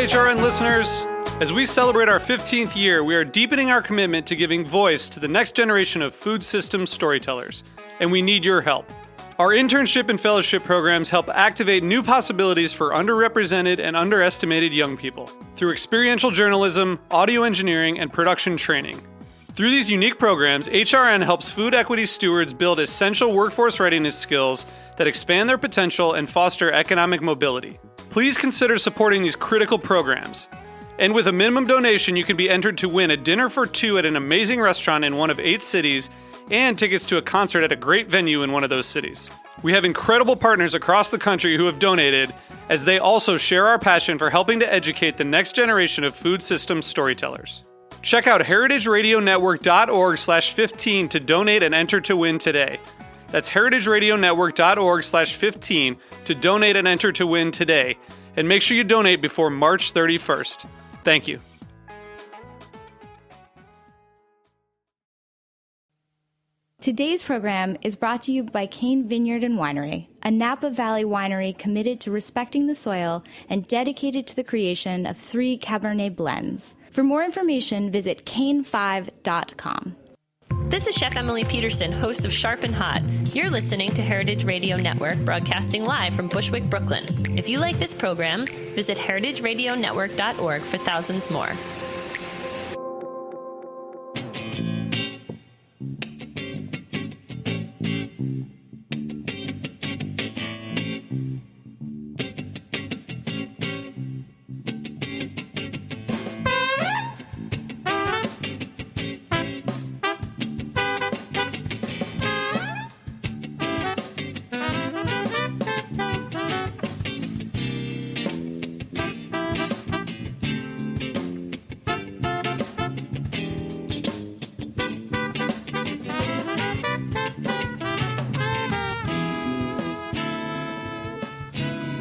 HRN listeners. As we celebrate our 15th year, we are deepening our commitment to giving voice to the next generation of food systems storytellers, and we need your help. Our internship and fellowship programs help activate new possibilities for underrepresented and underestimated young people through experiential journalism, audio engineering, and production training. Through these unique programs, HRN helps food equity stewards build essential workforce readiness skills that expand their potential and foster economic mobility. Please consider supporting these critical programs. And with a minimum donation, you can be entered to win a dinner for two at an amazing restaurant in one of 8 cities and tickets to a concert at a great venue in one of those cities. We have incredible partners across the country who have donated, as they also share our passion for helping to educate the next generation of food systems storytellers. Check out heritageradionetwork.org/15 to donate and enter to win today. That's heritageradionetwork.org/15 to donate and enter to win today. And make sure you donate before March 31st. Thank you. Today's program is brought to you by Cane Vineyard and Winery, a Napa Valley winery committed to respecting the soil and dedicated to the creation of 3 Cabernet blends. For more information, visit cane5.com. This is Chef Emily Peterson, host of Sharp and Hot. You're listening to Heritage Radio Network, broadcasting live from Bushwick, Brooklyn. If you like this program, visit heritageradionetwork.org for thousands more.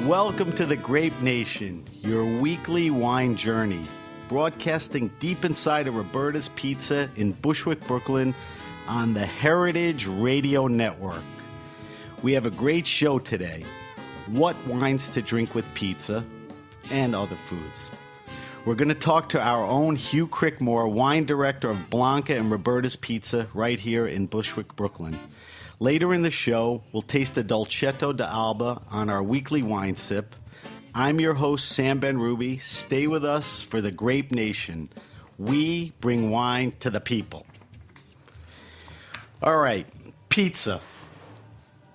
Welcome to the Grape Nation, your weekly wine journey, broadcasting deep inside of Roberta's Pizza in Bushwick, Brooklyn, on the Heritage Radio Network. We have a great show today. What wines to drink with pizza and other foods. We're going to talk to our own Hugh Crickmore, wine director of Blanca and Roberta's Pizza right here in Bushwick, Brooklyn. Later in the show, we'll taste the Dolcetto d'Alba on our weekly wine sip. I'm your host, Sam Ben-Ruby. Stay with us for the Grape Nation. We bring wine to the people. All right, pizza.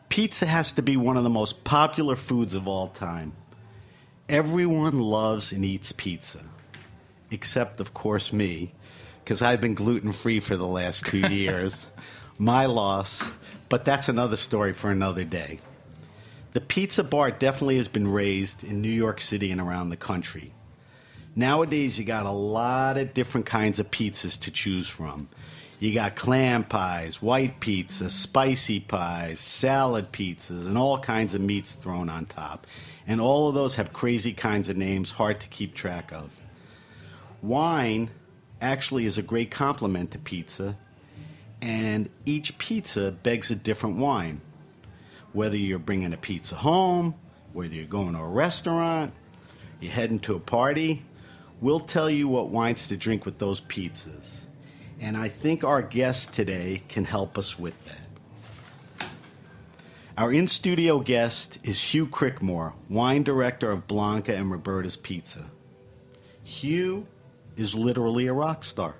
Pizza has to be one of the most popular foods of all time. Everyone loves and eats pizza, except, of course, me, because I've been gluten-free for the last 2 years. My loss. But that's another story for another day. The pizza bar definitely has been raised in New York City and around the country. Nowadays, you got a lot of different kinds of pizzas to choose from. You got clam pies, white pizza, spicy pies, salad pizzas, and all kinds of meats thrown on top. And all of those have crazy kinds of names, hard to keep track of. Wine actually is a great complement to pizza, and each pizza begs a different wine. Whether you're bringing a pizza home, whether you're going to a restaurant, you're heading to a party, we'll tell you what wines to drink with those pizzas. And I think our guest today can help us with that. Our in-studio guest is Hugh Crickmore, wine director of Blanca and Roberta's Pizza. Hugh is literally a rock star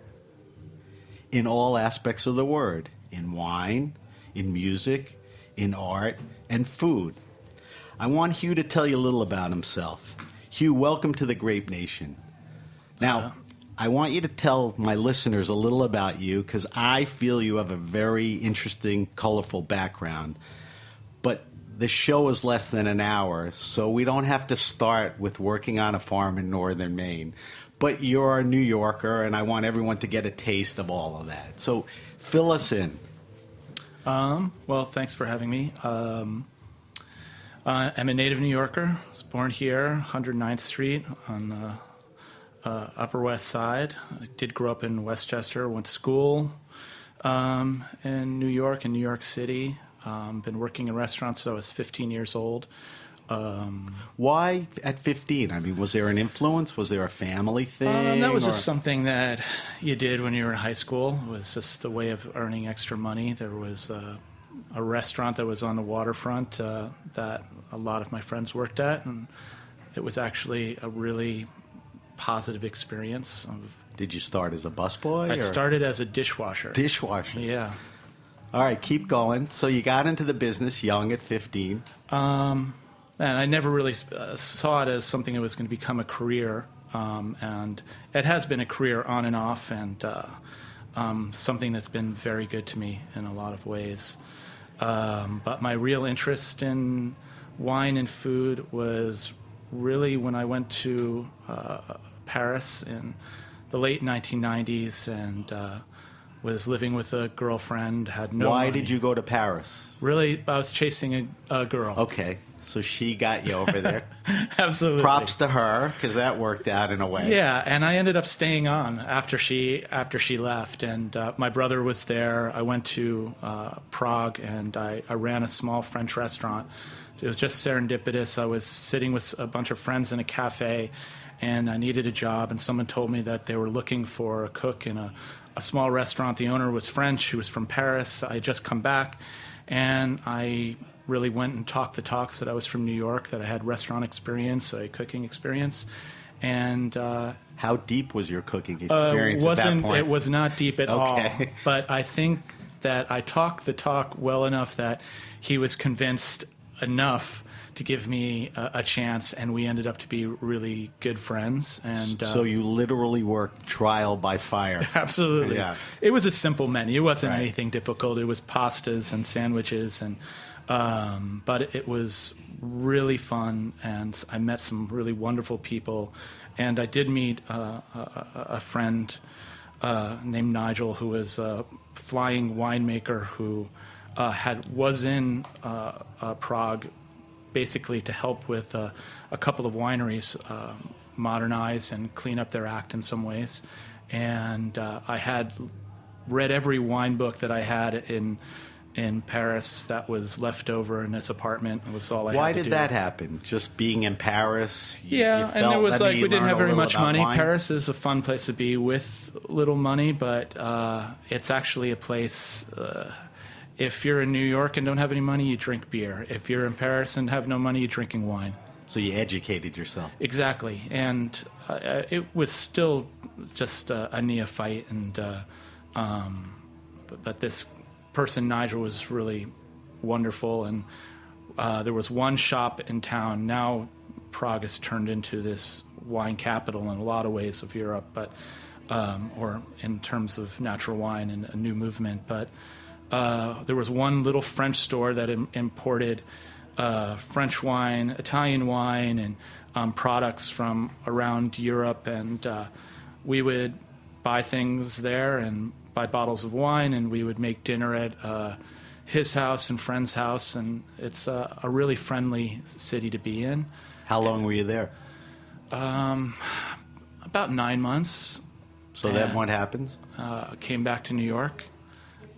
in all aspects of the word, in wine, in music, in art, and food. I want Hugh to tell you a little about himself. Hugh, welcome to the Grape Nation. Now, I want you to tell my listeners a little about you, because I feel you have a very interesting, colorful background. But the show is less than an hour, so we don't have to start with working on a farm in northern Maine. But you're a New Yorker, and I want everyone to get a taste of all of that. So fill us in. Well, thanks for having me. I'm a native New Yorker. I was born here, 109th Street on the Upper West Side. I did grow up in Westchester, went to school in New York and New York City. Been working in restaurants since I was 15 years old. Why at 15? I mean, was there an influence? Was there a family thing? That was just something that you did when you were in high school. It was just a way of earning extra money. There was a restaurant that was on the waterfront that a lot of my friends worked at, and it was actually a really positive experience. Did you start as a busboy? I started as a dishwasher. Dishwasher. Yeah. All right, keep going. So you got into the business young at 15. And I never really saw it as something that was going to become a career. And it has been a career on and off, and something that's been very good to me in a lot of ways. But my real interest in wine and food was really when I went to Paris in the late 1990s and was living with a girlfriend, had no Why money. did you go to Paris? Really, I was chasing a girl. Okay, so she got you over there. Absolutely. Props to her, because that worked out in a way. Yeah, and I ended up staying on after she left, and my brother was there. I went to Prague, and I ran a small French restaurant. It was just serendipitous. I was sitting with a bunch of friends in a cafe, and I needed a job, and someone told me that they were looking for a cook in a small restaurant. The owner was French. He was from Paris. I had just come back, and I really went and talked the talks that I was from New York, that I had restaurant experience, a cooking experience. And how deep was your cooking experience at that point? It was not deep at all. Okay. But I think that I talked the talk well enough that he was convinced enough to give me a chance, and we ended up to be really good friends. And so you literally worked trial by fire. Absolutely. Yeah. It was a simple menu. It wasn't Right. anything difficult. It was pastas and sandwiches, and but it was really fun, and I met some really wonderful people. And I did meet a friend named Nigel, who was a flying winemaker who was in Prague, basically to help with a couple of wineries modernize and clean up their act in some ways. And I had read every wine book that I had in Paris that was left over in this apartment. It was all I had to do. Why did that happen? Just being in Paris? Yeah, and it was like we didn't have very much money. Wine? Paris is a fun place to be with little money, but it's actually a place... if you're in New York and don't have any money, you drink beer. If you're in Paris and have no money, you're drinking wine. So you educated yourself. Exactly. And it was still just a neophyte. And but this person, Nigel, was really wonderful. And there was one shop in town. Now Prague has turned into this wine capital in a lot of ways of Europe, but or in terms of natural wine and a new movement. But there was one little French store that imported French wine, Italian wine, and products from around Europe. And we would buy things there and buy bottles of wine, and we would make dinner at his house and friend's house. And it's a really friendly city to be in. How long were you there? About 9 months. So then what happens? Came back to New York.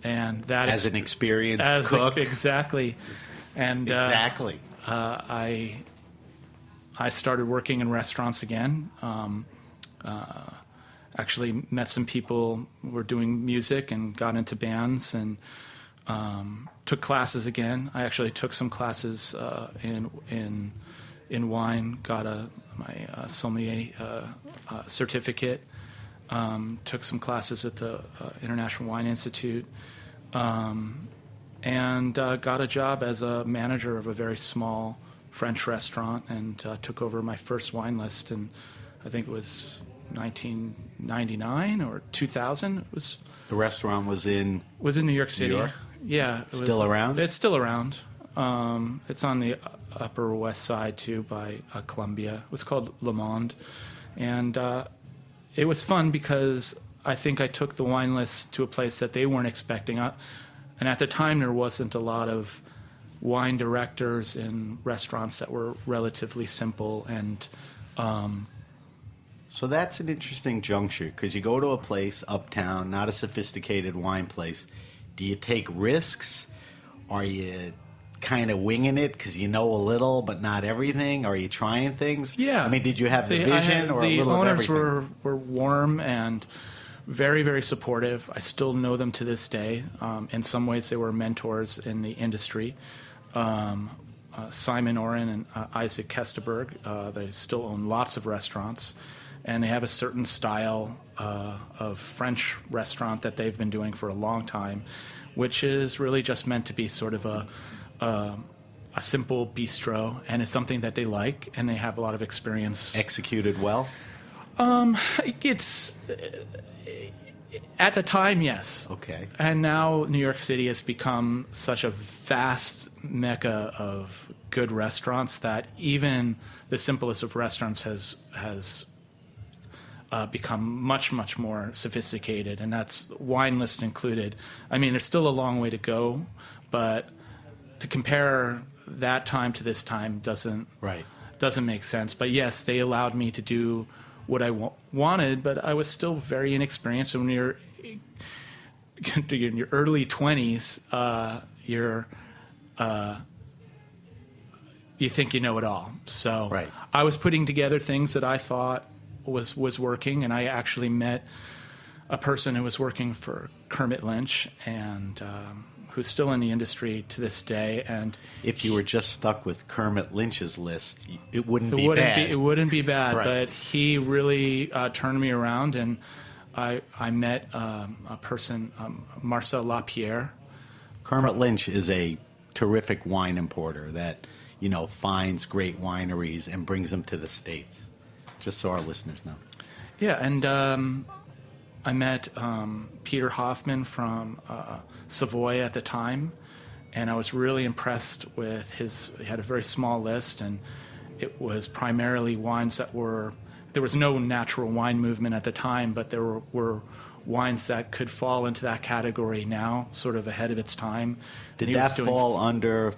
And that as an experienced cook, exactly, and exactly. I started working in restaurants again. Actually, met some people who were doing music and got into bands, and took classes again. I actually took some classes in wine. Got my sommelier certificate. Took some classes at the International Wine Institute, and got a job as a manager of a very small French restaurant, and took over my first wine list. And I think it was 1999 or 2000. It was. The restaurant was in New York City. New York? Yeah. Still around? It's still around. It's on the Upper West Side too, by Columbia. It was called Le Monde, and it was fun because I think I took the wine list to a place that they weren't expecting. And at the time, there wasn't a lot of wine directors in restaurants that were relatively simple. And so that's an interesting juncture, because you go to a place uptown, not a sophisticated wine place. Do you take risks? Are you kind of winging it because you know a little but not everything? Are you trying things? Yeah. I mean, did you have the vision or a little of everything? The owners were warm and very, very supportive. I still know them to this day. In some ways, they were mentors in the industry. Simon Oren and Isaac Kesterberg, they still own lots of restaurants, and they have a certain style of French restaurant that they've been doing for a long time, which is really just meant to be sort of a simple bistro, and it's something that they like, and they have a lot of experience. Executed well? It's at the time, yes. Okay. And now New York City has become such a vast mecca of good restaurants that even the simplest of restaurants has become much, much more sophisticated, and that's wine list included. I mean, there's still a long way to go, but to compare that time to this time doesn't make sense. But yes, they allowed me to do what I wanted, but I was still very inexperienced. And when you're in your early 20s, you think you know it all. So I was putting together things that I thought was working, and I actually met a person who was working for Kermit Lynch and who's still in the industry to this day. And if you were just stuck with Kermit Lynch's list, it wouldn't be bad. It wouldn't be bad, but he really turned me around, and I met a person, Marcel Lapierre. Kermit Lynch is a terrific wine importer that, finds great wineries and brings them to the States, just so our listeners know. Yeah, and I met Peter Hoffman from Savoy at the time, and I was really impressed with he had a very small list, and it was primarily wines that there was no natural wine movement at the time, but there were wines that could fall into that category now, sort of ahead of its time. Did that fall under,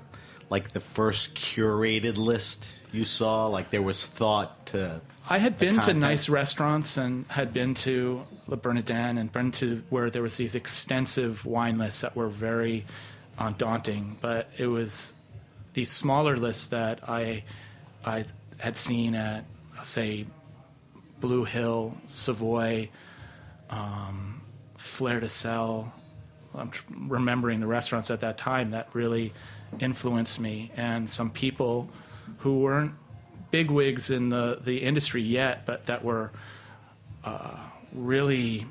like, the first curated list you saw? Like, there was thought to... I had been to nice restaurants and had been to Le Bernardin and been to where there was these extensive wine lists that were very daunting. But it was these smaller lists that I had seen at, say, Blue Hill, Savoy, Fleur de Sel. I'm remembering the restaurants at that time that really influenced me, and some people who weren't bigwigs in the industry yet, but that were really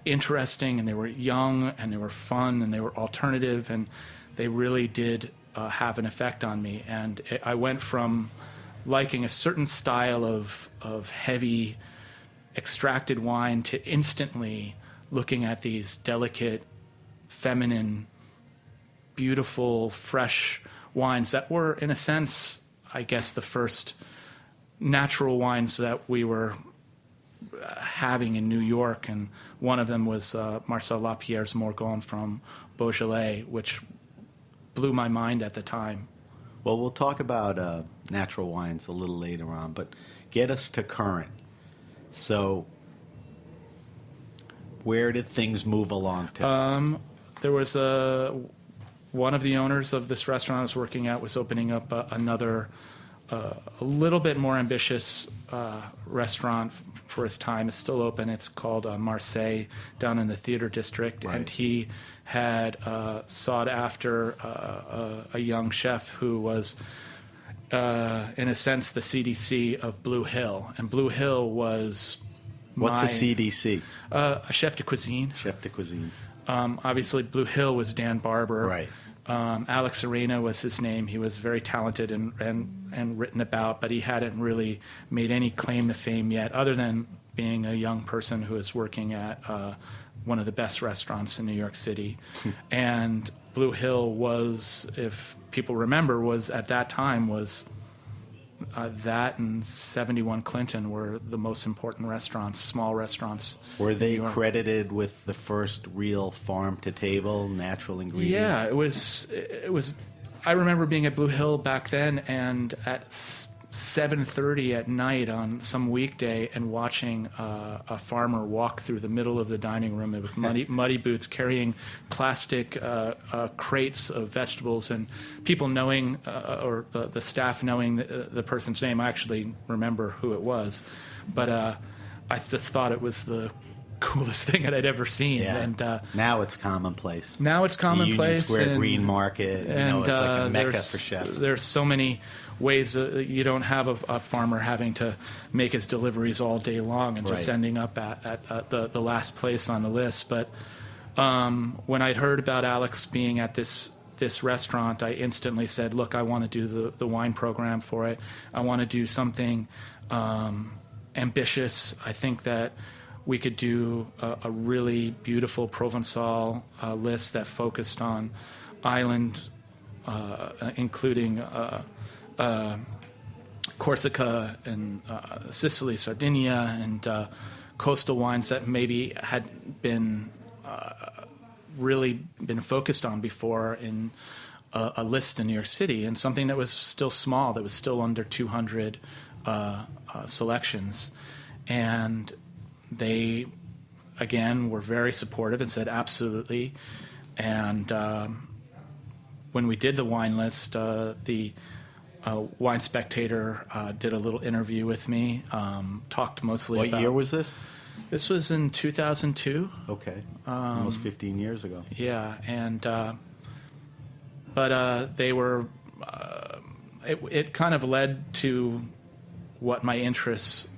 interesting, and they were young, and they were fun, and they were alternative, and they really did have an effect on me. And I went from liking a certain style of heavy extracted wine to instantly looking at these delicate, feminine, beautiful, fresh wines that were, in a sense, I guess, the first natural wines that we were having in New York, and one of them was Marcel Lapierre's Morgon from Beaujolais, which blew my mind at the time. Well, we'll talk about natural wines a little later on, but get us to current. So, where did things move along to? There was one of the owners of this restaurant I was working at was opening up another, a little bit more ambitious restaurant for his time. It's still open. It's called Marseille, down in the theater district. Right. And he had sought after a young chef who was, in a sense, the CDC of Blue Hill. And Blue Hill was What's a CDC? A chef de cuisine. Chef de cuisine. Obviously, Blue Hill was Dan Barber. Right. Alex Arena was his name. He was very talented and written about, but he hadn't really made any claim to fame yet, other than being a young person who was working at one of the best restaurants in New York City. And Blue Hill was, if people remember, was at that time was that and 71 Clinton were the most important restaurants, small restaurants. Were they credited with the first real farm-to-table natural ingredients? Yeah, it was. I remember being at Blue Hill back then, and at 7:30 at night on some weekday and watching a farmer walk through the middle of the dining room with muddy boots, carrying plastic crates of vegetables, and people knowing, or the staff knowing the person's name. I actually remember who it was, but I just thought it was the coolest thing that I'd ever seen. Yeah. And now it's commonplace. Now it's commonplace. The Union Square Green Market, it's like a mecca for chefs. There's so many ways you don't have a farmer having to make his deliveries all day long and just ending up at the last place on the list. But when I'd heard about Alex being at this restaurant, I instantly said, look, I want to do the wine program for it. I want to do something ambitious. I think that we could do a really beautiful Provençal list that focused on island, including Corsica and Sicily, Sardinia, and coastal wines that maybe had been really been focused on before in a list in New York City, and something that was still small, that was still under 200 selections. And they, again, were very supportive and said absolutely. And when we did the wine list, the Wine Spectator did a little interview with me, talked mostly about... What year was this? This was in 2002. Okay, almost 15 years ago. Yeah, and but they were... It kind of led to what my interests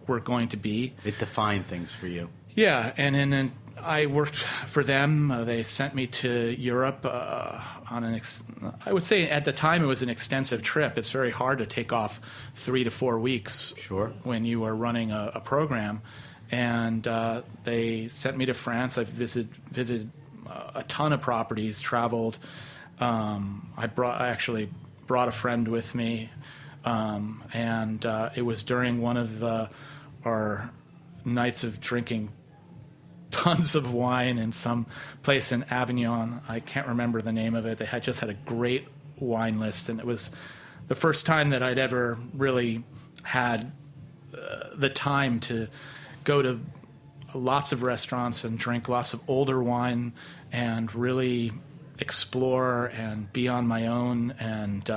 were going to be. It defined things for you. Yeah, and then I worked for them. They sent me to Europe on I would say at the time it was an extensive trip. It's very hard to take off 3 to 4 weeks when you are running a program. And they sent me to France. I visited a ton of properties, traveled. I actually brought a friend with me. And it was during one of our nights of drinking tons of wine in some place in Avignon. I can't remember the name of it. They had a great wine list, and it was the first time that I'd ever really had the time to go to lots of restaurants and drink lots of older wine and really explore and be on my own. And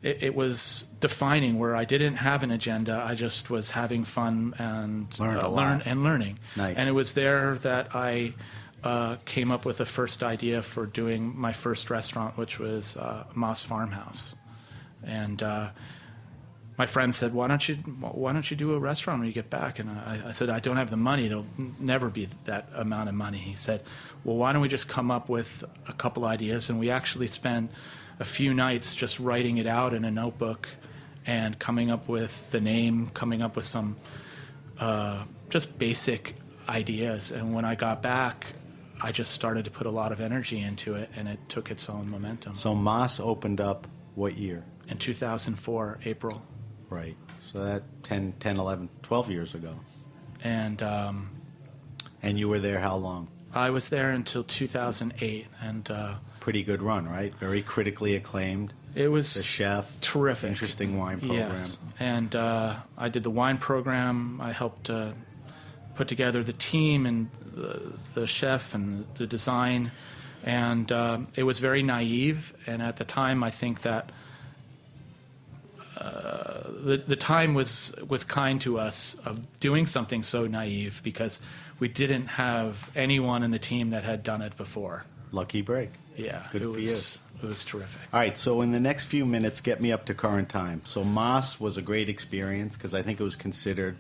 it was defining, where I didn't have an agenda. I just was having fun and learning. Nice. And it was there that I came up with the first idea for doing my first restaurant, which was Moss Farmhouse. And my friend said, "Why don't you do a restaurant when you get back?" And I said, "I don't have the money. There'll never be that amount of money." He said, "Well, why don't we just come up with a couple ideas?" And we actually spent a few nights just writing it out in a notebook and coming up with the name, coming up with some just basic ideas. And when I got back, I just started to put a lot of energy into it, and it took its own momentum. So Moss opened up what year? In 2004, April. Right. So that 10, 11, 12 years ago. And you were there how long? I was there until 2008, and pretty good run, right? Very critically acclaimed. It was the chef, terrific, interesting wine program. Yes, and I did the wine program. I helped put together the team and the chef and the design, and it was very naive. And at the time, I think that the time was kind to us of doing something so naive, because we didn't have anyone in the team that had done it before. Lucky break. Yeah, good for you. It was terrific. All right, so in the next few minutes, get me up to current time. So Moss was a great experience, because I think it was considered,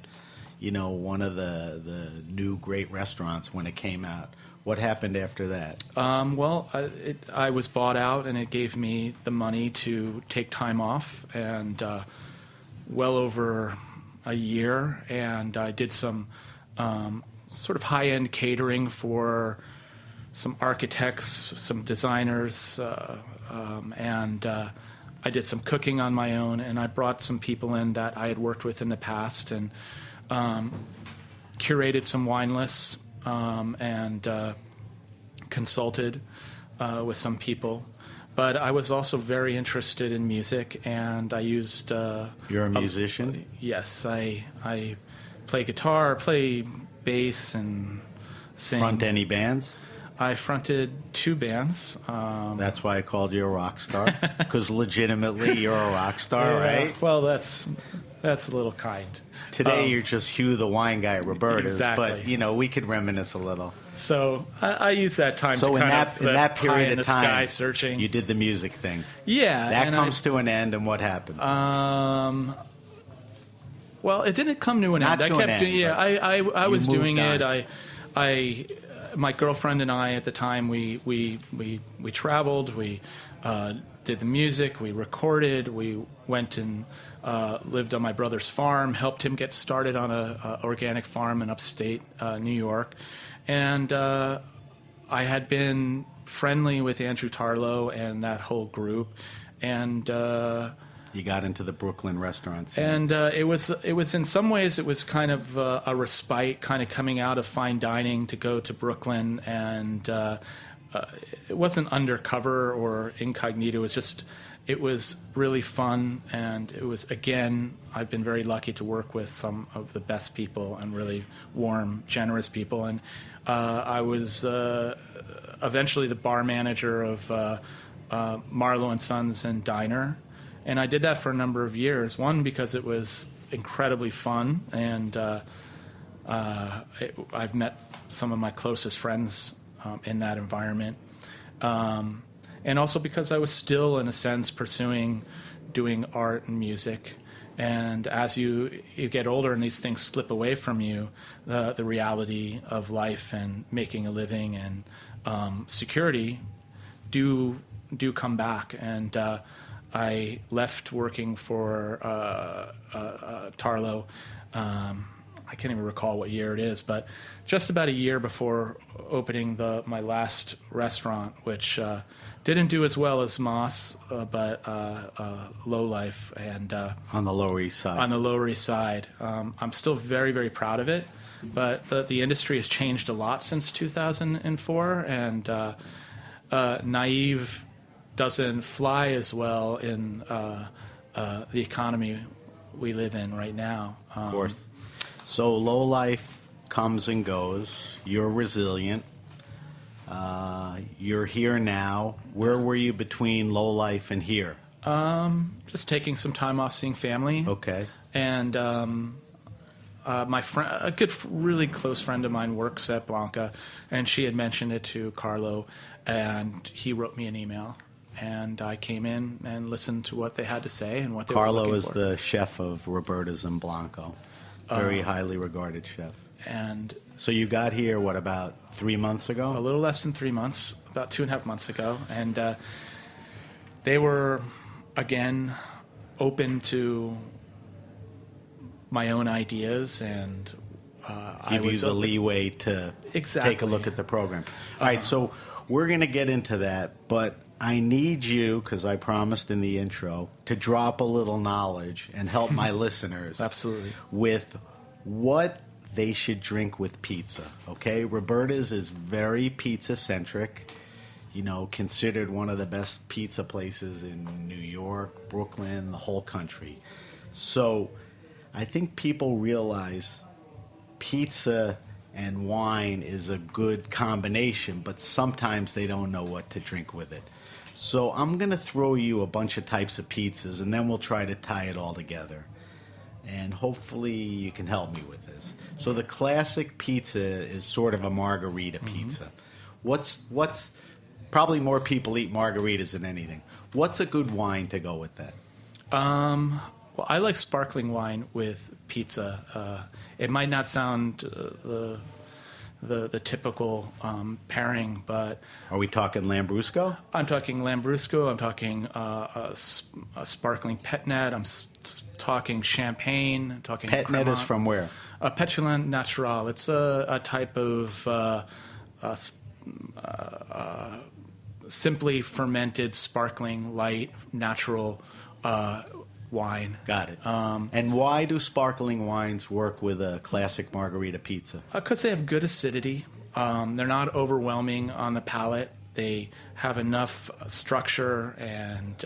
one of the new great restaurants when it came out. What happened after that? Well, I was bought out, and it gave me the money to take time off, and well over a year, and I did some sort of high-end catering for some architects, some designers, and I did some cooking on my own, and I brought some people in that I had worked with in the past, and curated some wine lists, and consulted with some people. But I was also very interested in music, and I used... You're a musician? Yes, I play guitar, play bass, and sing. Front any bands? I fronted 2 bands. That's why I called you a rock star, because legitimately you're a rock star, right? Well, that's a little kind. Today you're just Hugh the wine guy at Roberta's, exactly. but we could reminisce a little. So I use that time to in pie that period in of the time, sky searching. you did the music thing. Yeah, That and comes to an end, and what happens? Well, it didn't come to an end. Not to an end, Yeah, I was moved doing on. it. My girlfriend and I at the time we traveled. We did the music. We recorded. We went and lived on my brother's farm. Helped him get started on a organic farm in upstate New York, and I had been friendly with Andrew Tarlow and that whole group, and. You got into the Brooklyn restaurant scene. And it was in some ways it was kind of a respite, kind of coming out of fine dining to go to Brooklyn, and it wasn't undercover or incognito. It was really fun, and it was, again, I've been very lucky to work with some of the best people and really warm, generous people, and I was eventually the bar manager of Marlowe and Sons and Diner. And I did that for a number of years. One, because it was incredibly fun, and I've met some of my closest friends in that environment. And also because I was still, in a sense, pursuing doing art and music. And as you get older and these things slip away from you, the reality of life and making a living and security do come back. And I left working for Tarlow. I can't even recall what year it is, but just about a year before opening my last restaurant, which didn't do as well as Moss, but Low Life, and on the Lower East Side. On the Lower East Side, I'm still very, very proud of it. But the industry has changed a lot since 2004, and naive doesn't fly as well in the economy we live in right now. Of course. So Low Life comes and goes. You're resilient. You're here now. Where were you between Low Life and here? Just taking some time off, seeing family. Okay. And my friend, a good, really close friend of mine, works at Blanca, and she had mentioned it to Carlo, and he wrote me an email. And I came in and listened to what they had to say and what they were looking for. Carlo is the chef of Roberta's in Blanco. Very highly regarded chef. And so you got here, what, about 3 months ago? A little less than 3 months, about 2.5 months ago. And they were, again, open to my own ideas, and I was you the open. leeway to take a look at the program. All right, so we're going to get into that, but I need you, because I promised in the intro, to drop a little knowledge and help my listeners Absolutely. with what they should drink with pizza, okay? Roberta's is very pizza-centric, considered one of the best pizza places in New York, Brooklyn, the whole country. So I think people realize pizza and wine is a good combination, but sometimes they don't know what to drink with it. So I'm going to throw you a bunch of types of pizzas, and then we'll try to tie it all together. And hopefully you can help me with this. So the classic pizza is sort of a margarita pizza. What's probably more people eat margaritas than anything. What's a good wine to go with that? Well, I like sparkling wine with pizza. It might not sound the typical pairing, but are we talking Lambrusco? I'm talking Lambrusco. I'm talking a sparkling Petnet. I'm talking champagne. I'm talking Petnet Cremant. is from where? Petulant Natural. It's a type of simply fermented, sparkling, light, natural wine. Got it. And why do sparkling wines work with a classic margarita pizza? Because they have good acidity. They're not overwhelming on the palate. they have enough structure and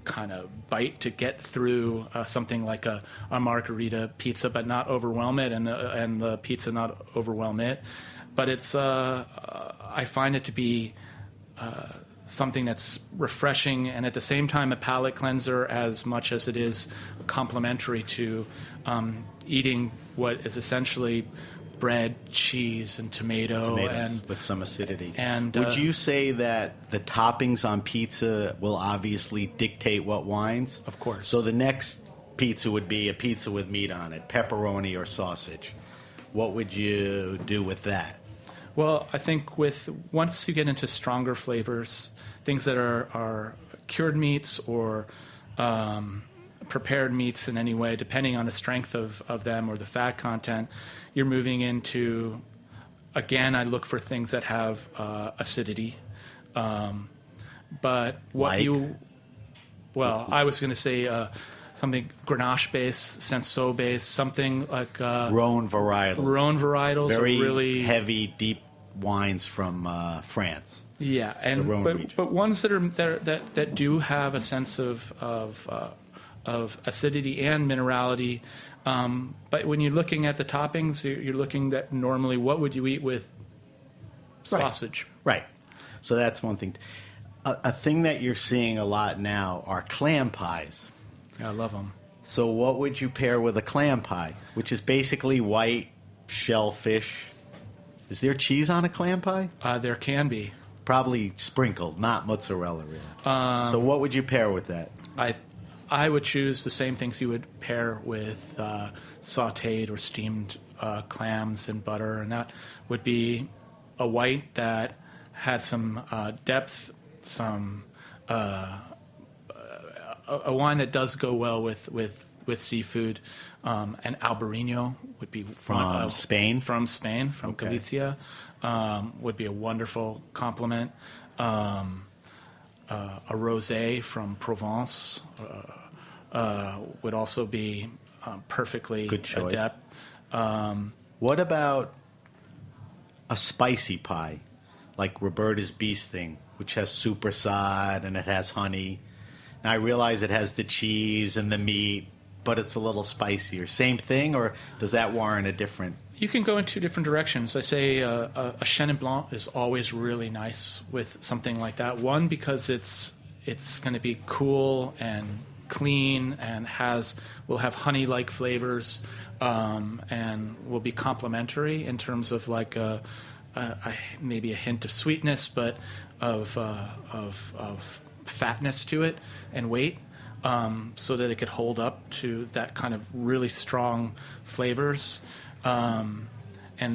kind of bite to get through something like a margarita pizza, but not overwhelm it, and the pizza not overwhelm it. But it's I find it to be something that's refreshing and at the same time a palate cleanser as much as it is complementary to eating what is essentially bread, cheese, and tomatoes and with some acidity. And would you say that the toppings on pizza will obviously dictate what wines? Of course. So the next pizza would be a pizza with meat on it, pepperoni or sausage. What would you do with that? Well, I think once you get into stronger flavors, things that are cured meats or prepared meats in any way, depending on the strength of them or the fat content, you're moving into, again, I look for things that have acidity. But what I was going to say something Grenache-based, Senso-based, something like Rhone varietals. Rhone varietals, very really heavy, deep wines from France. Yeah, and but ones that do have a sense of acidity and minerality. But when you're looking at the toppings, you're looking at normally what would you eat with sausage? Right. So that's one thing. A thing that you're seeing a lot now are clam pies. Yeah, I love them. So what would you pair with a clam pie, which is basically white shellfish? Is there cheese on a clam pie? There can be. Probably sprinkled, not mozzarella, really. So what would you pair with that? I would choose the same things you would pair with sautéed or steamed clams and butter, and that would be a white that had some depth, some a wine that does go well with seafood. And Albarino would be from Spain. From Spain, from Okay. Galicia, would be a wonderful complement. A rosé from Provence would also be perfectly good choice. adept. What about a spicy pie, like Roberta's bee sting, which has supersod and it has honey? Now I realize it has the cheese and the meat, but it's a little spicier. Same thing, or does that warrant a different? You can go in two different directions. I say a Chenin Blanc is always really nice with something like that. One, because it's going to be cool and clean and will have honey-like flavors and will be complementary in terms of like maybe a hint of sweetness, but of fatness to it and weight. So that it could hold up to that kind of really strong flavors. And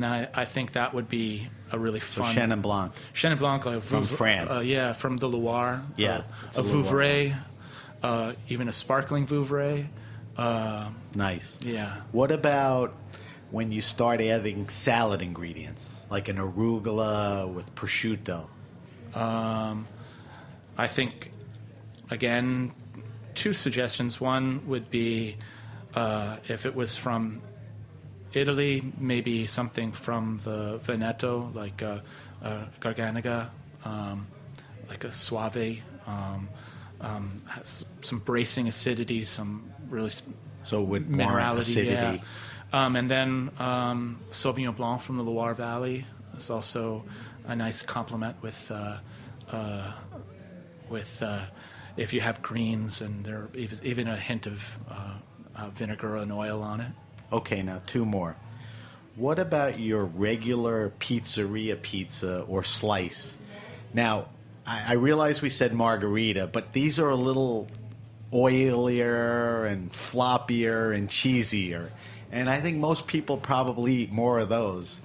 I think that would be a really fun... So Chenin Blanc. Chenin Blanc. From France. Yeah, from the Loire. Yeah. A Vouvray, even a sparkling Vouvray. Nice. Yeah. What about when you start adding salad ingredients, like an arugula with prosciutto? I think, again, two suggestions. One would be if it was from Italy, maybe something from the Veneto, like Garganega, like a Soave, has some bracing acidity, some really with minerality, acidity. Yeah. And then Sauvignon Blanc from the Loire Valley is also a nice complement with if you have greens and there even a hint of vinegar and oil on it. Okay, now two more. What about your regular pizzeria pizza or slice? Now, I realize we said margarita, but these are a little oilier and floppier and cheesier. And I think most people probably eat more of those.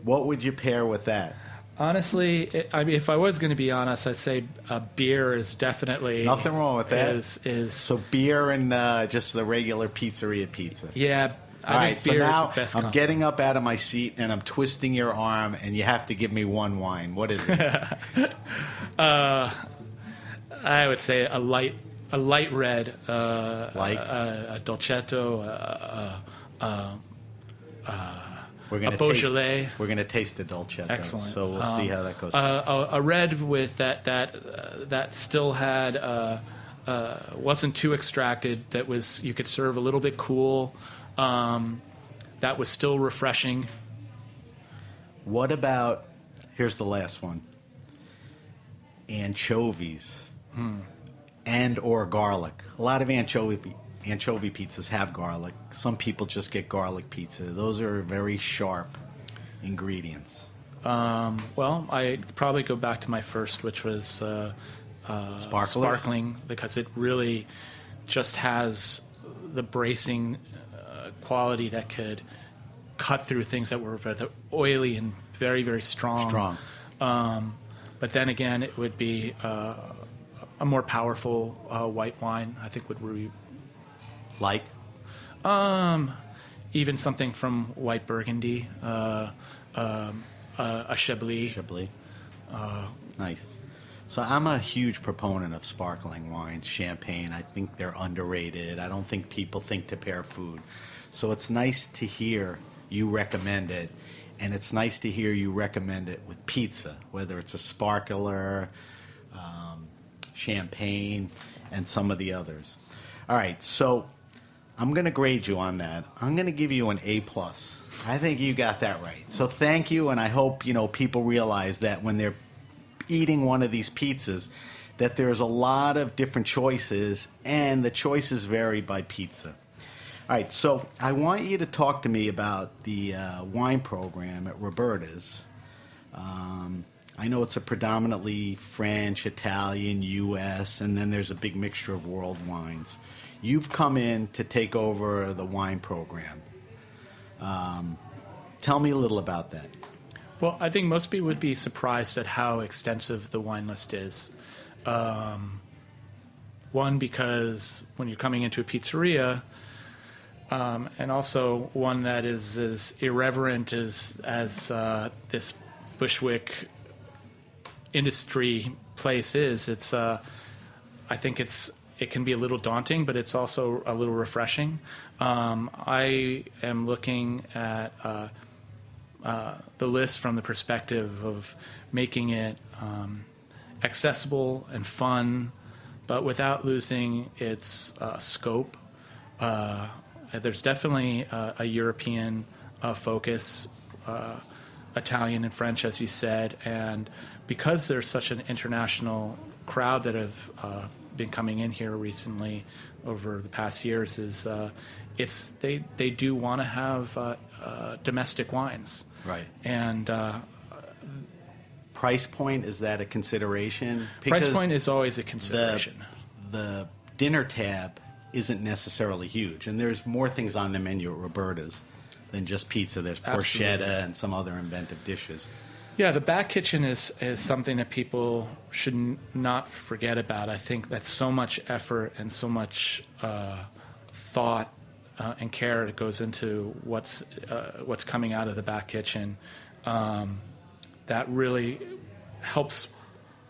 What would you pair with that? Honestly, if I was going to be honest, I'd say beer is definitely... Nothing wrong with that. Is So beer and just the regular pizzeria pizza. Yeah, I think beer so now is the best I'm getting up out of my seat and I'm twisting your arm and you have to give me one wine. What is it? I would say a light red, like a dolcetto, We're gonna Beaujolais. We're going to taste the Dolcetto. Excellent. So we'll see how that goes. A red with that still had wasn't too extracted. That was you could serve a little bit cool. That was still refreshing. What about, here's the last one, anchovies and or garlic. A lot of anchovy pizzas have garlic. Some people just get garlic pizza. Those are very sharp ingredients. Well, I'd probably go back to my first, which was sparkling, because it really just has the bracing quality that could cut through things that were oily and very, very strong. But then again, it would be a more powerful white wine, I think, would be like even something from white Burgundy, a Chablis. Chablis. Nice. So I'm a huge proponent of sparkling wines, champagne. I think they're underrated. I don't think people think to pair food. So it's nice to hear you recommend it, and it's nice to hear you recommend it with pizza, whether it's a sparkler, champagne, and some of the others. All right, so I'm going to grade you on that. I'm going to give you an A+. I think you got that right. So thank you, and I hope people realize that when they're eating one of these pizzas, that there's a lot of different choices, and the choices vary by pizza. All right, so I want you to talk to me about the wine program at Roberta's. I know it's a predominantly French, Italian, U.S., and then there's a big mixture of world wines. You've come in to take over the wine program. Tell me a little about that. Well, I think most people would be surprised at how extensive the wine list is. One, because when you're coming into a pizzeria, and also one that is as irreverent as this Bushwick industry place is, it's I think it can be a little daunting, but it's also a little refreshing. I am looking at the list from the perspective of making it accessible and fun, but without losing its scope. There's definitely a European focus, Italian and French, as you said, and because there's such an international crowd that have been coming in here recently over the past years, is they do want to have domestic wines, right? And price point, is that a consideration? Price point is always a consideration. The dinner tab isn't necessarily huge, and there's more things on the menu at Roberta's than just pizza. There's porchetta and some other inventive dishes. Yeah, the back kitchen is something that people should not forget about. I think that's so much effort and so much thought and care that goes into what's coming out of the back kitchen. That really helps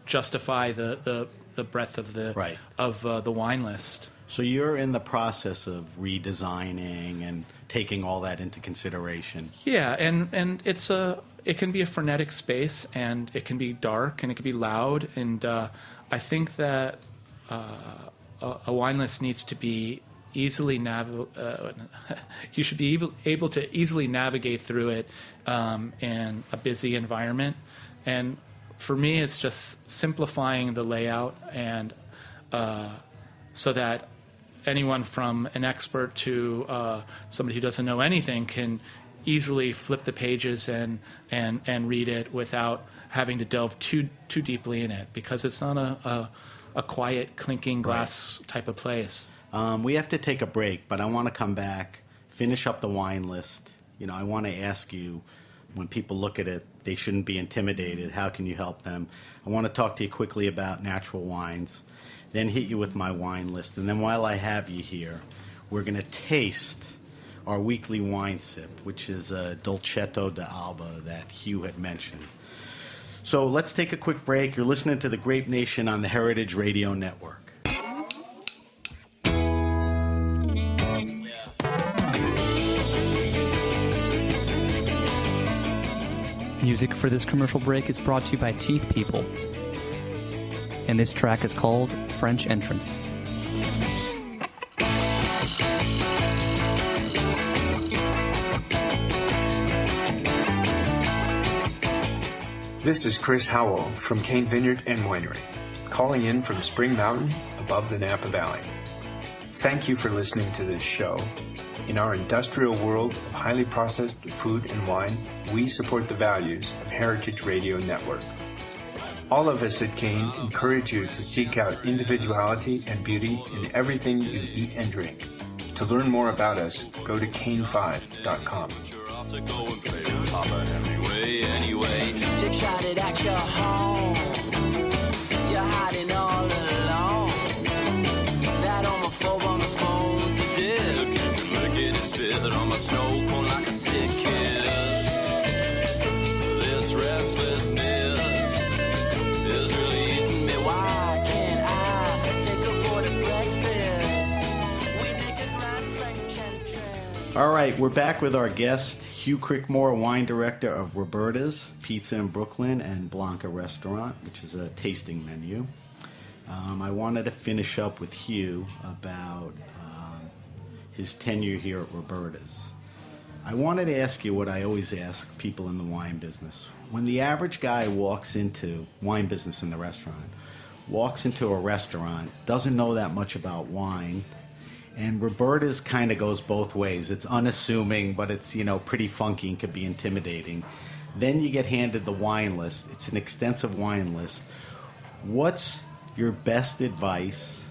justify the breadth of the wine list. So you're in the process of redesigning and taking all that into consideration. Yeah, and it can be a frenetic space, and it can be dark, and it can be loud, and I think that a wine list needs to be easily you should be able to easily navigate through it in a busy environment. And for me, it's just simplifying the layout, and so that anyone from an expert to somebody who doesn't know anything can easily flip the pages and read it without having to delve too deeply in it, because it's not a quiet, clinking glass type of place. We have to take a break, but I want to come back, finish up the wine list. I want to ask you, when people look at it, they shouldn't be intimidated. How can you help them? I want to talk to you quickly about natural wines, then hit you with my wine list. And then while I have you here, we're going to taste our weekly wine sip, which is a Dolcetto d'Alba that Hugh had mentioned. So let's take a quick break. You're listening to the Grape Nation on the Heritage Radio Network. Music for this commercial break is brought to you by Teeth People. And this track is called French Entrance. This is Chris Howell from Cane Vineyard and Winery, calling in from Spring Mountain above the Napa Valley. Thank you for listening to this show. In our industrial world of highly processed food and wine, we support the values of Heritage Radio Network. All of us at Cane encourage you to seek out individuality and beauty in everything you eat and drink. To learn more about us, go to cane5.com. You tried it at your home. You're hiding all alone. That homophobe on the phone today. Look at his spit on my snow cone like a sick kid. This restlessness is really eating me. Why can't I take a board at breakfast? We make a grand French entrance. All right, we're back with our guest, Hugh Crickmore, wine director of Roberta's Pizza in Brooklyn and Blanca Restaurant, which is a tasting menu. I wanted to finish up with Hugh about his tenure here at Roberta's. I wanted to ask you what I always ask people in the wine business. When the average guy walks into wine business in the restaurant, walks into a restaurant, doesn't know that much about wine, and Roberta's kind of goes both ways. It's unassuming, but it's, pretty funky and could be intimidating. Then you get handed the wine list. It's an extensive wine list. What's your best advice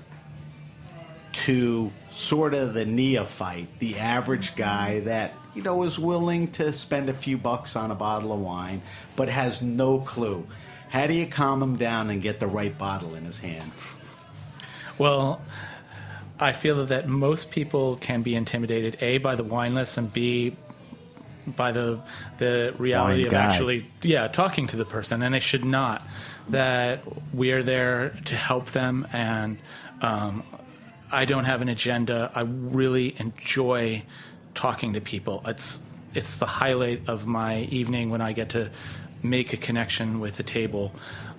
to sort of the neophyte, the average guy that, is willing to spend a few bucks on a bottle of wine, but has no clue? How do you calm him down and get the right bottle in his hand? Well, I feel that most people can be intimidated, A, by the wine list, and B, by the reality Wine of guy. actually talking to the person, and they should not. That we are there to help them, and I don't have an agenda. I really enjoy talking to people. It's the highlight of my evening when I get to make a connection with the table.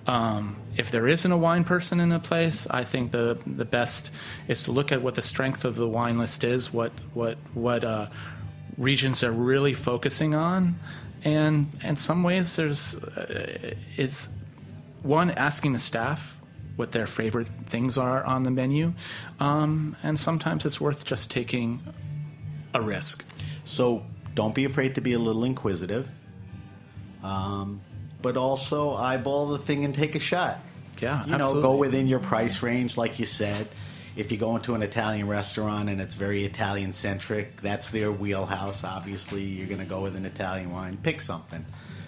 If there isn't a wine person in the place, I think the best is to look at what the strength of the wine list is, what regions are really focusing on, and in some ways there's is one, asking the staff what their favorite things are on the menu, and sometimes it's worth just taking a risk. So don't be afraid to be a little inquisitive. But also eyeball the thing and take a shot. Yeah, Go absolutely. within your price range, like you said. If you go into an Italian restaurant and it's very Italian-centric, that's their wheelhouse. Obviously, you're going to go with an Italian wine. Pick something.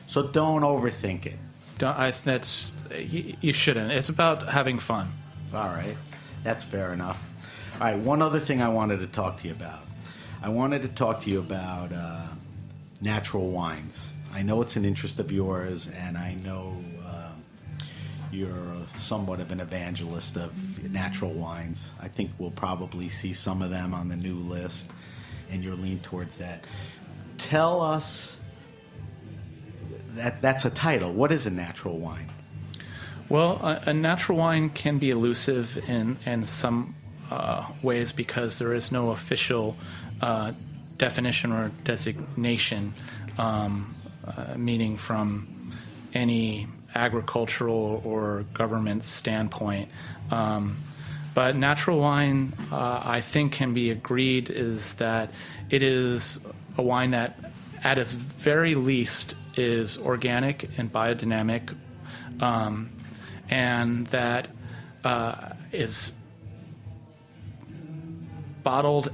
So don't overthink it. You shouldn't. It's about having fun. All right. That's fair enough. All right, one other thing I wanted to talk to you about. I wanted to talk to you about natural wines. I know it's an interest of yours, and I know you're somewhat of an evangelist of natural wines. I think we'll probably see some of them on the new list, and you're leaning towards that. Tell us, that's a title. What is a natural wine? Well, a natural wine can be elusive in some ways because there is no official definition or designation, meaning from any agricultural or government standpoint. But natural wine, I think, can be agreed is that it is a wine that, at its very least, is organic and biodynamic, and that is bottled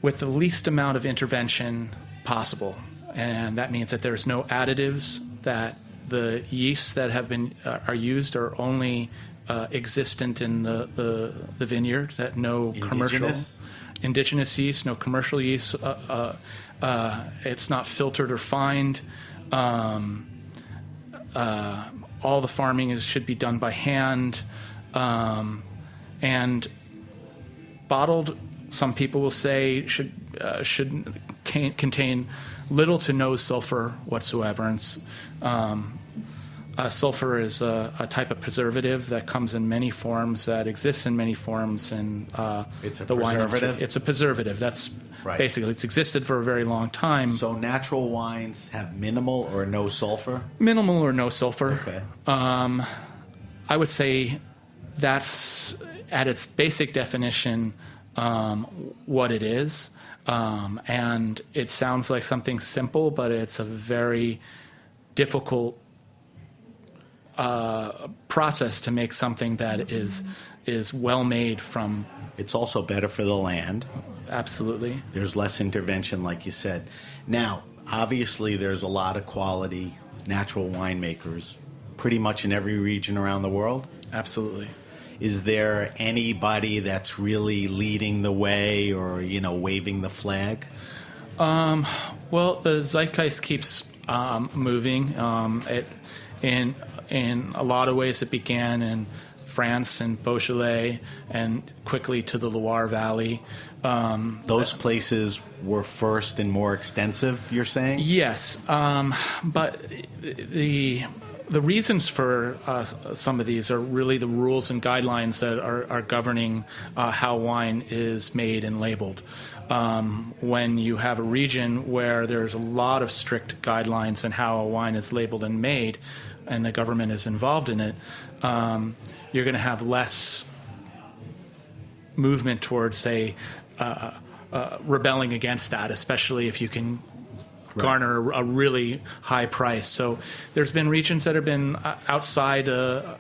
with the least amount of intervention possible. And that means that there's no additives, that the yeasts that have been are used are only existent in the vineyard, that no commercial indigenous yeast, no commercial yeast. It's not filtered or fined. All the farming should be done by hand, and bottled. Some people will say contain little to no sulfur whatsoever. And sulfur is a type of preservative that comes in many forms, that exists in many forms. And it's a the wine preservative? It's a preservative. That's right. Basically, it's existed for a very long time. So natural wines have minimal or no sulfur? Minimal or no sulfur. Okay. I would say that's, at its basic definition, what it is. And it sounds like something simple, but it's a very difficult process to make something that is well made from. It's also better for the land. Absolutely. There's less intervention, like you said. Now, obviously, there's a lot of quality natural winemakers pretty much in every region around the world. Absolutely. Is there anybody that's really leading the way or, waving the flag? Well, the zeitgeist keeps moving. In a lot of ways, it began in France and Beaujolais and quickly to the Loire Valley. Those places were first and more extensive, you're saying? Yes, but the reasons for some of these are really the rules and guidelines that are governing how wine is made and labeled. When you have a region where there's a lot of strict guidelines on how a wine is labeled and made, and the government is involved in it, you're going to have less movement towards, say, rebelling against that, especially if you can garner a really high price. So there's been regions that have been outside the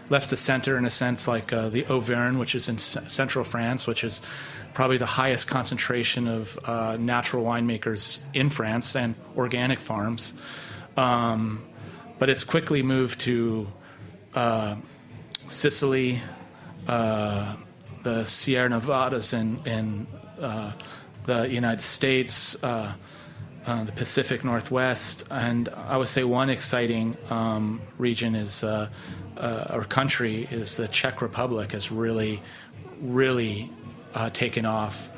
left to center, in a sense, like the Auvergne, which is in central France, which is probably the highest concentration of natural winemakers in France and organic farms. But it's quickly moved to Sicily, the Sierra Nevadas in the United States, the Pacific Northwest, and I would say one exciting region is, or country, is the Czech Republic has really taken off.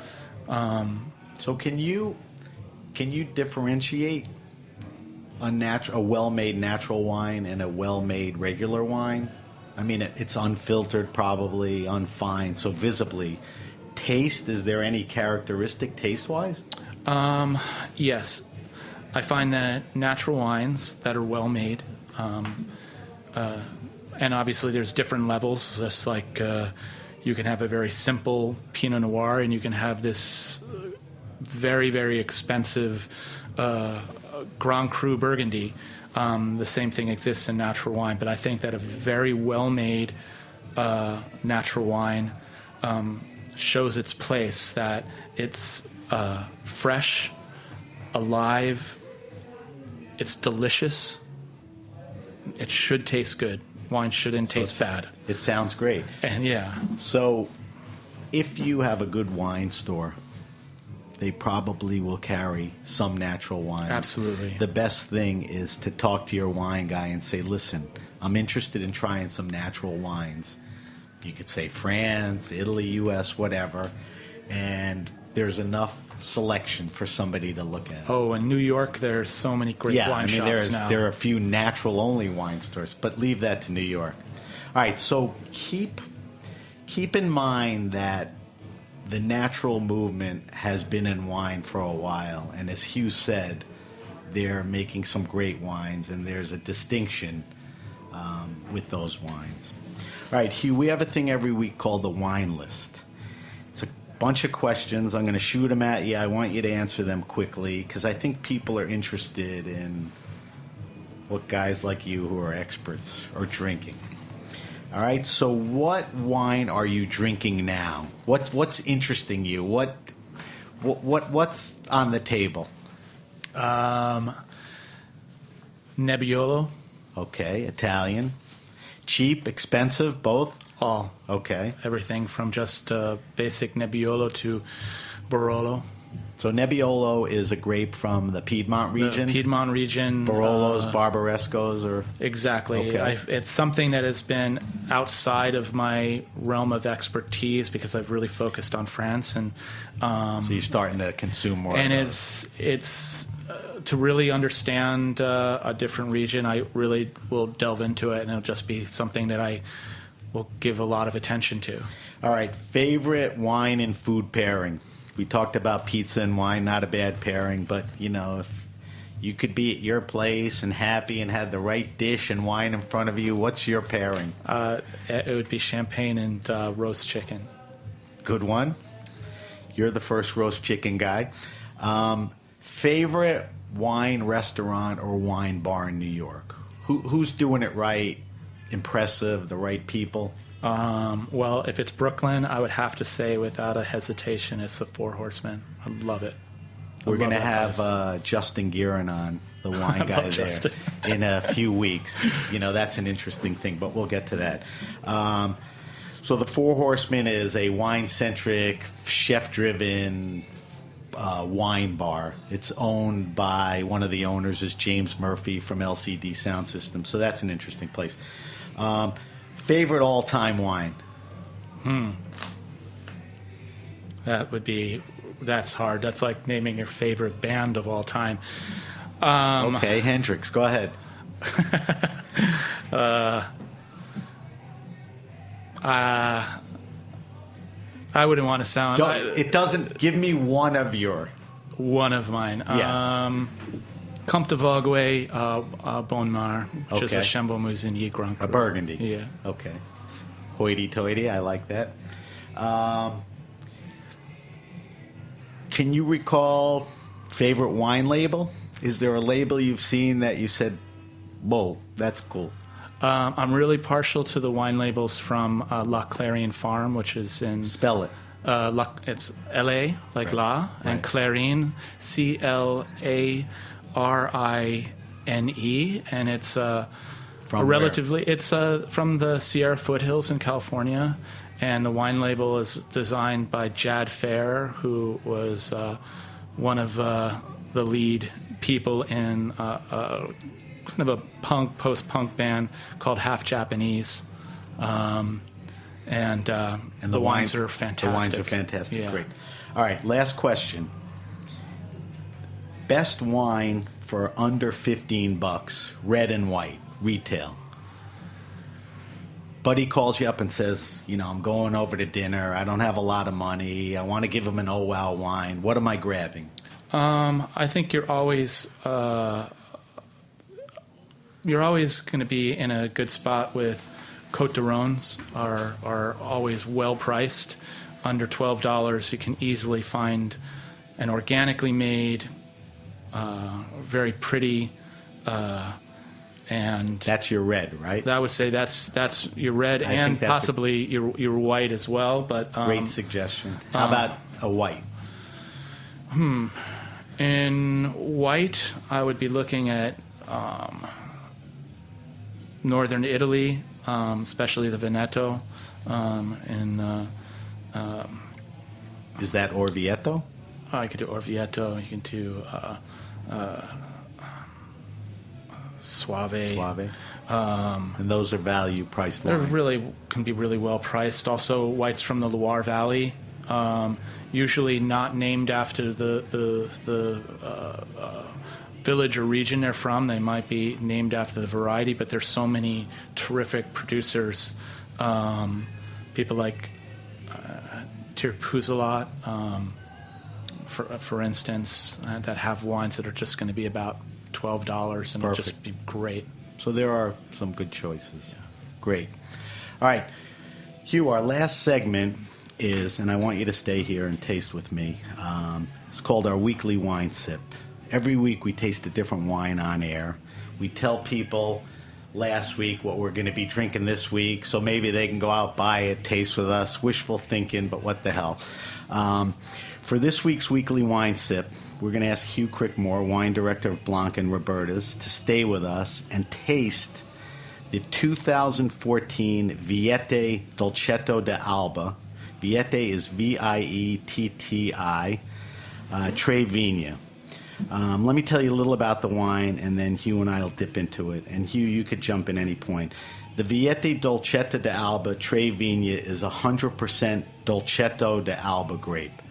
So can you differentiate a well-made natural wine and a well-made regular wine? I mean, it's unfiltered, probably unfined, so visibly. Taste, is there any characteristic taste-wise? Yes. I find that natural wines that are well made, and obviously there's different levels, just like you can have a very simple Pinot Noir and you can have this very, very expensive Grand Cru Burgundy. The same thing exists in natural wine, but I think that a very well-made natural wine shows its place, that it's fresh, alive, it's delicious, it should taste good. Wine shouldn't taste bad. It sounds great. And yeah. So if you have a good wine store, they probably will carry some natural wine. Absolutely. The best thing is to talk to your wine guy and say, listen, I'm interested in trying some natural wines. You could say France, Italy, U.S., whatever, and there's enough selection for somebody to look at. Oh, in New York, there's so many great wine shops now. There are a few natural-only wine stores, but leave that to New York. All right, so keep in mind that the natural movement has been in wine for a while, and as Hugh said, they're making some great wines, and there's a distinction with those wines. All right, Hugh, we have a thing every week called the wine list. It's a bunch of questions. I'm going to shoot them at you. I want you to answer them quickly because I think people are interested in what guys like you who are experts are drinking. All right, so what wine are you drinking now? What's interesting you? What's on the table? Nebbiolo. Okay, Italian. Cheap, expensive, both? All. Okay. Everything from just basic Nebbiolo to Barolo. So Nebbiolo is a grape from the Piedmont region? The Piedmont region. Barolos, Barbarescos, or? Exactly. Okay. It's something that has been outside of my realm of expertise because I've really focused on France. And so you're starting to consume more and of those. it's to really understand a different region, I really will delve into it, and it'll just be something that I will give a lot of attention to. All right, favorite wine and food pairing. We talked about pizza and wine, not a bad pairing, but, if you could be at your place and happy and had the right dish and wine in front of you, what's your pairing? It would be champagne and roast chicken. Good one. You're the first roast chicken guy. Favorite wine restaurant or wine bar in New York? Who's doing it right, impressive, the right people? Well, if it's Brooklyn, I would have to say without a hesitation it's the Four Horsemen. I love it. We're going to have Justin Guerin on, the wine guy there, Justin. in a few weeks. That's an interesting thing, but we'll get to that. So the Four Horsemen is a wine-centric, chef-driven wine bar. It's owned by, one of the owners is James Murphy from LCD Sound System, so that's an interesting place. Favorite all-time wine? That's hard. That's like naming your favorite band of all time. Okay, Hendrix, go ahead. I wouldn't want to sound... It doesn't... Give me one of mine. Yeah. Comte de Vogüé, Bonmar, which is a Chambolle-Musigny Grand Cru. A Burgundy. Yeah. Okay. Hoity-toity, I like that. Can you recall favorite wine label? Is there a label you've seen that you said, whoa, that's cool? I'm really partial to the wine labels from La Clarine Farm, which is in... Spell it. It's L-A, like right. La, and Clarine, C-L-A-R-I-N-E, and it's from the Sierra foothills in California, and the wine label is designed by Jad Fair, who was one of the lead people in kind of a post-punk band called Half Japanese, and the wines are fantastic. The wines are fantastic. Yeah. Great. All right, last question. Best wine for under $15, red and white, retail. Buddy calls you up and says, I'm going over to dinner. I don't have a lot of money. I want to give him an oh wow wine. What am I grabbing? I think you're always going to be in a good spot with Côte d'Aron's are always well priced. Under $12, you can easily find an organically made, very pretty, and that's your red, right? I would say that's your red, and possibly your white as well. But great suggestion. How about a white? In white, I would be looking at northern Italy, especially the Veneto. Is that Orvieto? You could do Orvieto. You can do Soave. And those are value priced They wine. can be really well priced. Also, whites from the Loire Valley, usually not named after the village or region they're from. They might be named after the variety, but there's so many terrific producers. People like Tirpuzzalat, for instance, that have wines that are just going to be about $12 and it'll just be great. So there are some good choices. Yeah. Great. All right. Hugh, our last segment is, and I want you to stay here and taste with me, it's called our weekly wine sip. Every week we taste a different wine on air. We tell people last week what we're going to be drinking this week, so maybe they can go out, buy it, taste with us. Wishful thinking, but what the hell. For this week's weekly wine sip, we're going to ask Hugh Crickmore, wine director of Blanca and Roberta's, to stay with us and taste the 2014 Viette Dolcetto d'Alba. Viette is Vietti. Tre Vigna. Let me tell you a little about the wine, and then Hugh and I will dip into it. And Hugh, you could jump in any point. The Vietti Dolcetto d'Alba Tre Vigna is 100% Dolcetto d'Alba grape,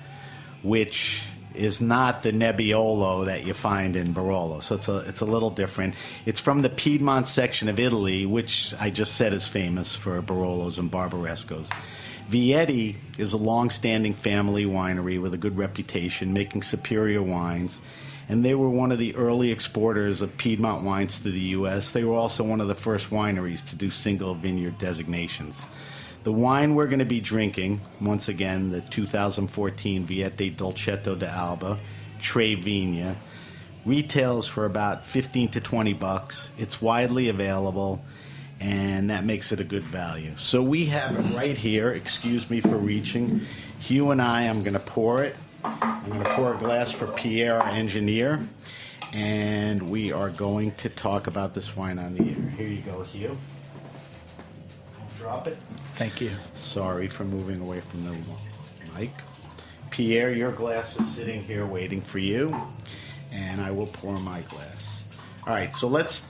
which is not the Nebbiolo that you find in Barolo. So it's a little different. It's from the Piedmont section of Italy, which I just said is famous for Barolos and Barbarescos. Vietti is a long-standing family winery with a good reputation, making superior wines. And they were one of the early exporters of Piedmont wines to the U.S. They were also one of the first wineries to do single vineyard designations. The wine we're going to be drinking, once again, the 2014 Vietti Dolcetto d'Alba Tre Vigna, retails for about $15 to $20. It's widely available, and that makes it a good value. So we have it right here. Excuse me for reaching. Hugh and I'm going to pour it. I'm going to pour a glass for Pierre, our engineer, and we are going to talk about this wine on the air. Here you go, Hugh. Drop it. Thank you. Sorry for moving away from the mic. Pierre, your glass is sitting here waiting for you, and I will pour my glass. All right, so let's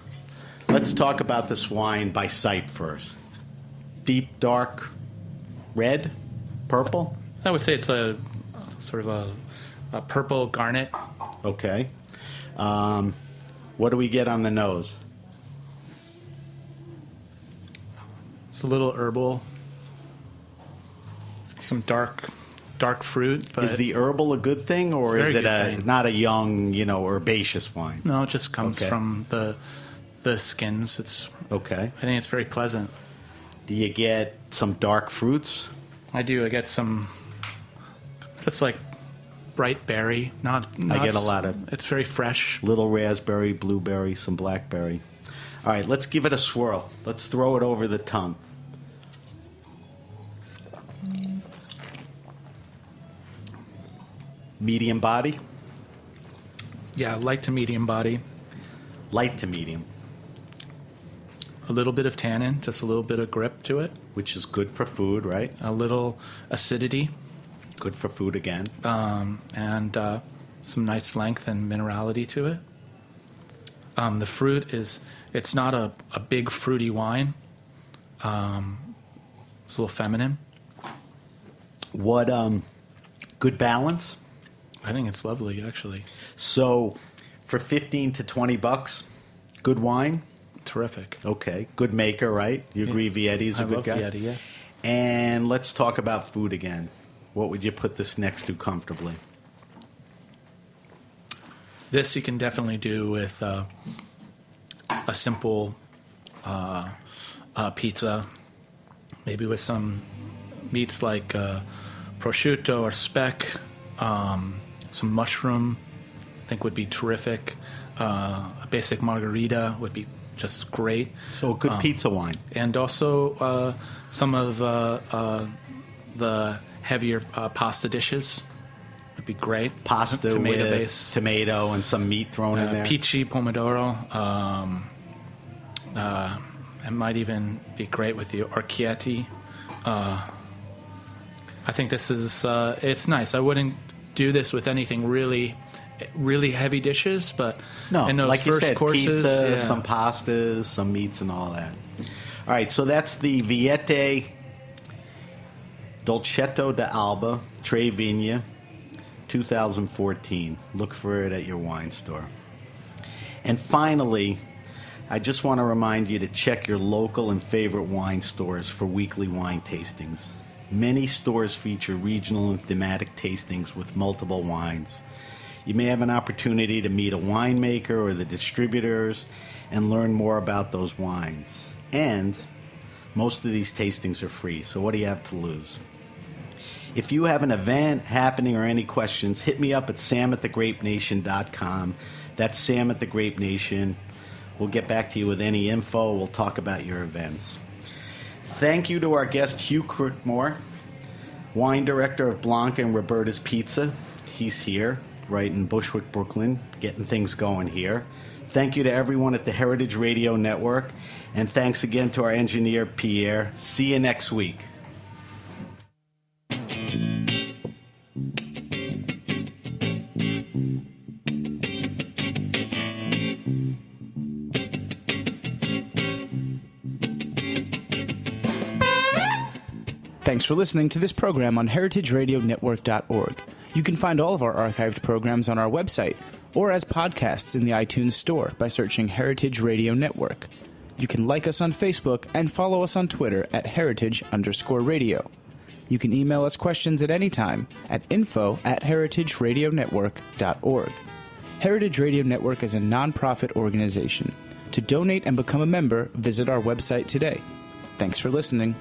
talk about this wine by sight first. Deep, dark, red, purple? I would say it's a sort of a purple garnet. Okay. What do we get on the nose? It's a little herbal. Some dark fruit. But is the herbal a good thing, or is it not a young, herbaceous wine? No, it just comes from the skins. It's okay. I think it's very pleasant. Do you get some dark fruits? I do. I get some, just like bright berry. Not I get a lot of. It's very fresh. Little raspberry, blueberry, some blackberry. All right, let's give it a swirl. Let's throw it over the tongue. Medium body? Yeah, light to medium body. Light to medium. A little bit of tannin, just a little bit of grip to it. Which is good for food, right? A little acidity. Good for food again. And some nice length and minerality to it. The fruit it's not a big fruity wine. It's a little feminine. What, good balance? I think it's lovely, actually. So, for $15 to $20, good wine? Terrific. Okay. Good maker, right? You agree Vietti's a good guy? I love Vietti, yeah. And let's talk about food again. What would you put this next to comfortably? This you can definitely do with a simple pizza, maybe with some meats like prosciutto or speck, some mushroom, I think would be terrific. A basic margarita would be just great. So a good pizza wine. And also some of the heavier pasta dishes would be great. Pasta tomato with base. tomato and some meat thrown in there. Peachy pomodoro. It might even be great with the orecchiette. I think this is it's nice. I wouldn't do this with anything really heavy dishes, but in those like first you said, courses, pizza, some pastas, some meats, and all that. All right, so that's the Vietti Dolcetto d'Alba Tre Vigna 2014. Look for it at your wine store. And finally, I just want to remind you to check your local and favorite wine stores for weekly wine tastings. Many stores feature regional and thematic tastings with multiple wines. You may have an opportunity to meet a winemaker or the distributors and learn more about those wines. And most of these tastings are free, so what do you have to lose? If you have an event happening or any questions, hit me up at sam@thegrapenation.com. That's Sam at the Grape Nation. We'll get back to you with any info. We'll talk about your events. Thank you to our guest, Hugh Crickmore, wine director of Blanca and Roberta's Pizza. He's here, right in Bushwick, Brooklyn, getting things going here. Thank you to everyone at the Heritage Radio Network. And thanks again to our engineer, Pierre. See you next week. Thanks for listening to this program on heritageradionetwork.org. You can find all of our archived programs on our website or as podcasts in the iTunes Store by searching Heritage Radio Network. You can like us on Facebook and follow us on Twitter at heritage_radio. You can email us questions at any time at info@heritageradionetwork.org. Heritage Radio Network is a nonprofit organization. To donate and become a member, visit our website today. Thanks for listening.